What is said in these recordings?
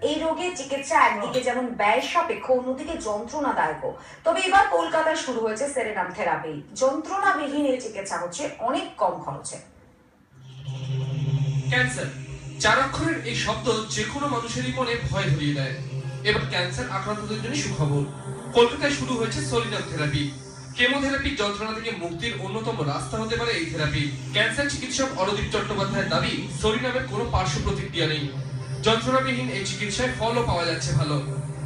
এই রোগের চিকিৎসা একদিকে যেমন ব্যয় সাপেক্ষ, অন্যদিকে যন্ত্রণাদায়ক। তবে এবার কলকাতায় শুরু হয়েছে সেরেনাম থেরাপি। যন্ত্রণাবিহীন এই চিকিৎসা হচ্ছে অনেক কম খরচে। ক্যান্সার, 4 অক্ষরের এই শব্দ যে কোনো মানুষেরই মনে ভয় ধরিয়ে দেয়। এবার ক্যান্সার আক্রান্তদের জন্য সুখবর। কলকাতায় শুরু হয়েছে সেরেনাম থেরাপি। কেমোথেরাপি যন্ত্রণা থেকে মুক্তির অন্যতম রাস্তা হতে পারে এই থেরাপি। ক্যান্সার চিকিৎসক অরদীপ চট্টোপাধ্যায়ের দাবি, সেরেনামের কোনো পার্শ্ব প্রতিক্রিয়া নেই। যন্ত্রণাবিহীন এই চিকিৎসায় ফলও পাওয়া যাচ্ছে ভালো।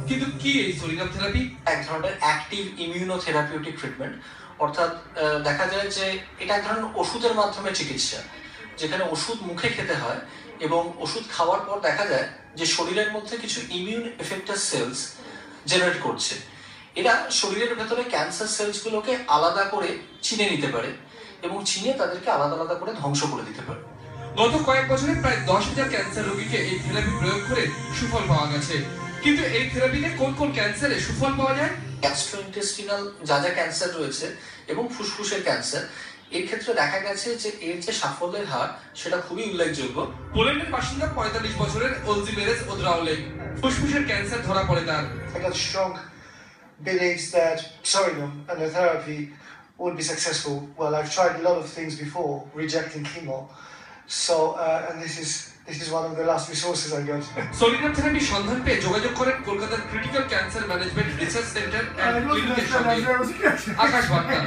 কিন্তু কি এই সেরেনাম থেরাপি? এক ধরনের অ্যাক্টিভ ইমিউনোথেরাপিউটিক ট্রিটমেন্ট, অর্থাৎ দেখা যায় যে এটা এক ধরনের ওষুধের মাধ্যমে চিকিৎসা, যেখানে ওষুধ মুখে খেতে হয় এবং ওষুধ খাওয়ার পর দেখা যায় যে শরীরের মধ্যে কিছু ইমিউন এফেক্টর সেলস জেনারেট করছে। এরা শরীরের ভেতরে ক্যান্সার সেলসগুলোকে আলাদা করে চিনে নিতে পারে এবং চিনে তাদেরকে আলাদা আলাদা করে ধ্বংস করে দিতে পারে। গত কয়েক বছরে প্রায় 10,000 ক্যান্সার রোগীকে এই থেরাপি প্রয়োগ করে সুফল পাওয়া গেছে। কিন্তু এই থেরাপিতে কোন কোন ক্যান্সারে সুফল পাওয়া যায়? গ্যাস্ট্রোইন্টেস্টিনাল যা যা ক্যান্সার রয়েছে এবং ফুসফুসের ক্যান্সার, এর ক্ষেত্রে দেখা গেছে যে এর যে সাফল্যের হার সেটা খুবই উল্লেখযোগ্য। পোল্যান্ডের বাসিন্দা 45 বছরের ওলজিমেরেজ ওদ্রাওলে ফুসফুসের ক্যান্সার ধরা পড়ে তার। I got strong beliefs that Serenum and the therapy would be successful. Well, I've tried a lot of things before, rejecting chemo. So, and this is one of the last resources I got. সেরেনাম থেরাপির সন্ধান পেয়ে যোগাযোগ করেন কলকাতার critical cancer management research centre and ক্লিনিকের সঙ্গে। আকাশ বার্তা।